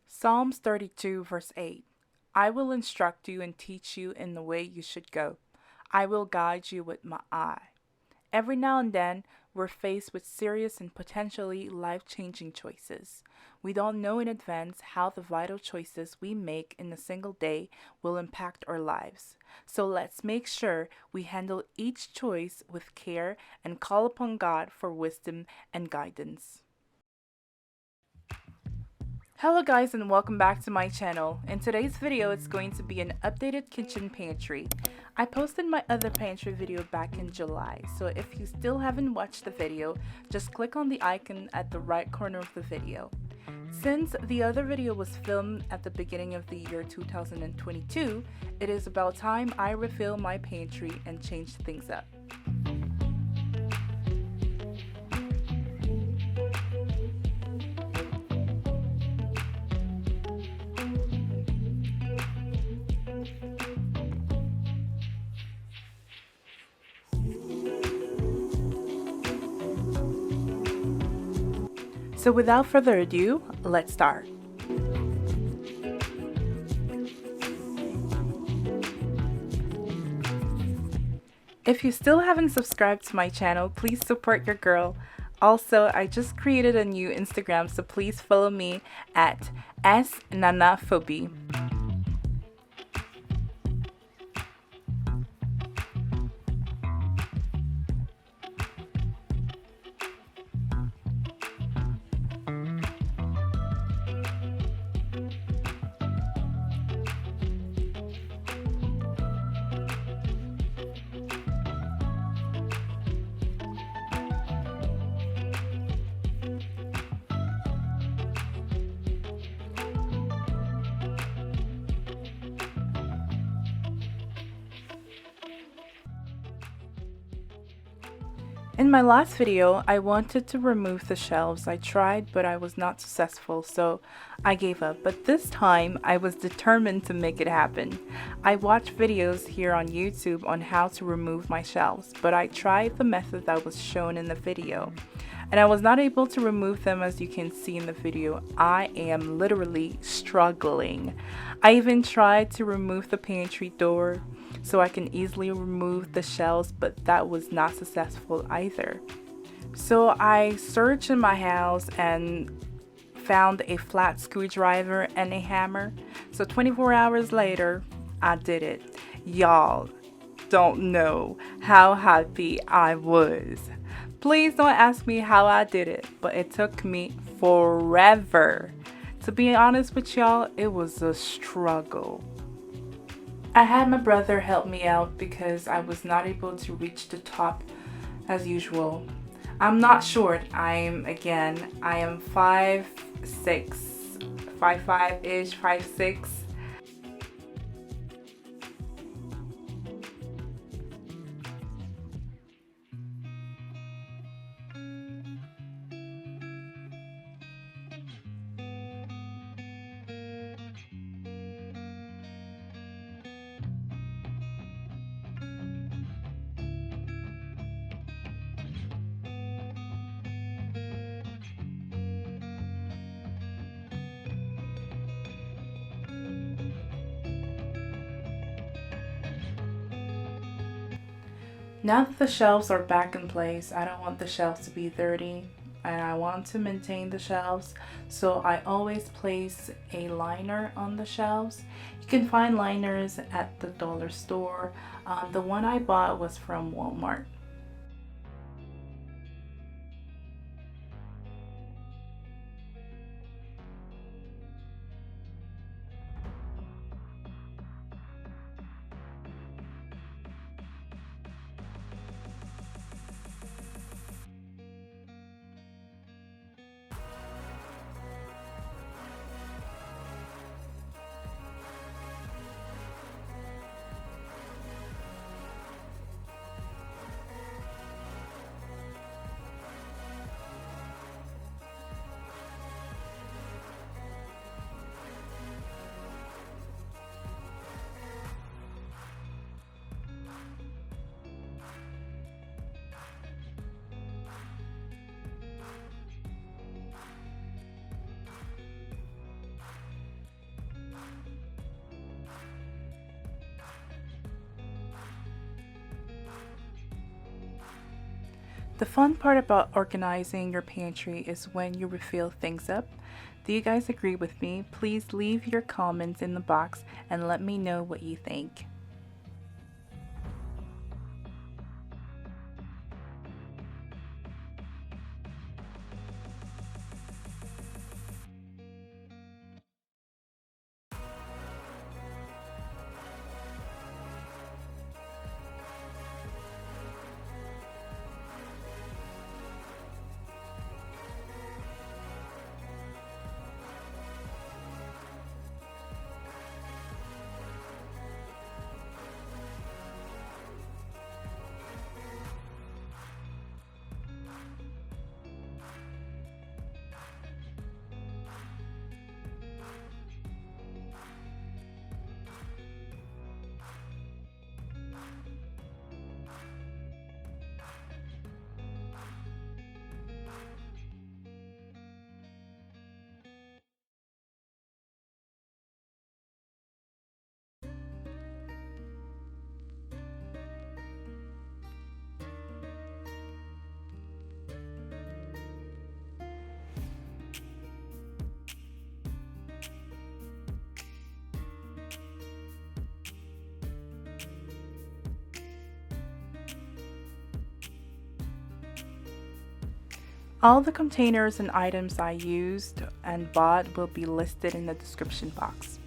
Psalms 32, verse 8. I will instruct you and teach you in the way you should go. I will guide you with my eye. Every now and then, we're faced with serious and potentially life changing choices. We don't know in advance how the vital choices we make in a single day will impact our lives. So let's make sure we handle each choice with care and call upon God for wisdom and guidance. Hello guys and welcome back to my channel. In today's video it's going to be an updated kitchen pantry. I posted my other pantry video back in July, so if you still haven't watched the video, just click on the icon at the right corner of the video. Since the other video was filmed at the beginning of the year 2022, it is about time I refill my pantry and change things up. So without further ado, let's start. If you still haven't subscribed to my channel, please support your girl. Also, I just created a new Instagram, so please follow me at @Fobi. In my last video, I wanted to remove the shelves. I tried, but I was not successful, so I gave up. But this time, I was determined to make it happen. I watched videos here on YouTube on how to remove my shelves, but I tried the method that was shown in the video, and I was not able to remove them. As you can see in the video, I am literally struggling. I even tried to remove the pantry door so I can easily remove the shelves, but that was not successful either. So I searched in my house and found a flat screwdriver and a hammer. So 24 hours later, I did it. Y'all don't know how happy I was. Please don't ask me how I did it, but it took me forever. To be honest with y'all, it was a struggle. I had my brother help me out because I was not able to reach the top as usual. I'm not short. I am 5'6", 5'5"-ish, 5'6". Now that the shelves are back in place, I don't want the shelves to be dirty and I want to maintain the shelves, so I always place a liner on the shelves. You can find liners at the dollar store. The one I bought was from Walmart. The fun part about organizing your pantry is when you refill things up. Do you guys agree with me? Please leave your comments in the box and let me know what you think. All the containers and items I used and bought will be listed in the description box.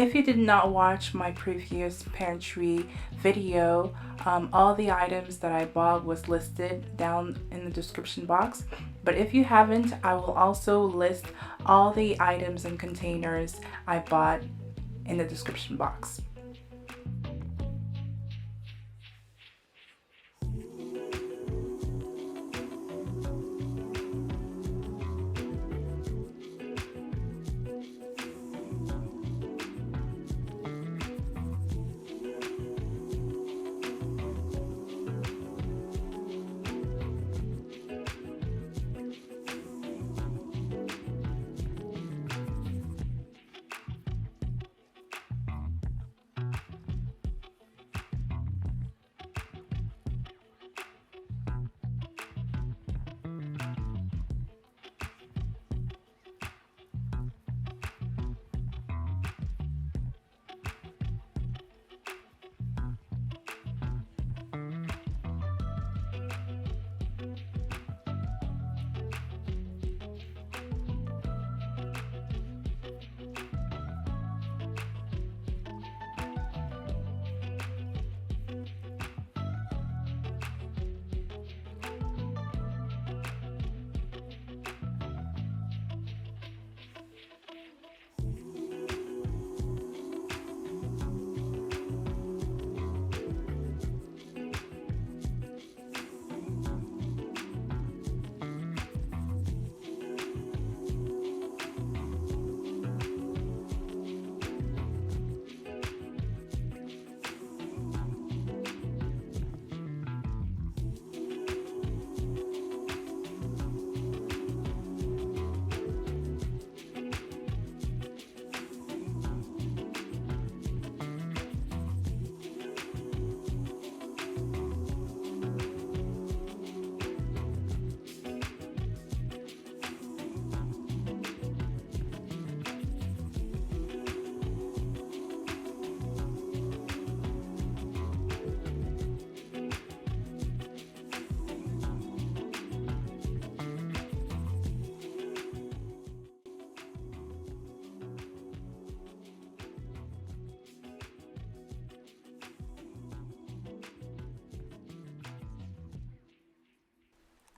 If you did not watch my previous pantry video, all the items that I bought was listed down in the description box. But if you haven't, I will also list all the items and containers I bought in the description box.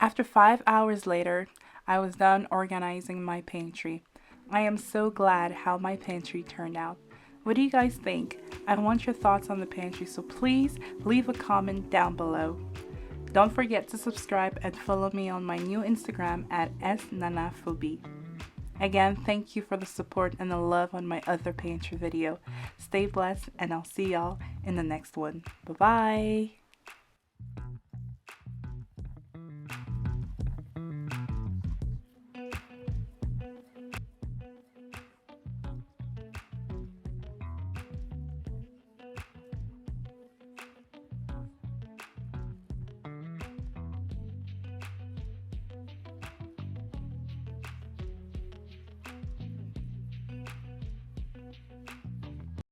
After 5 hours later, I was done organizing my pantry. I am so glad how my pantry turned out. What do you guys think? I want your thoughts on the pantry, so please leave a comment down below. Don't forget to subscribe and follow me on my new Instagram at @snanafobi. Again, thank you for the support and the love on my other pantry video. Stay blessed, and I'll see y'all in the next one. Bye-bye!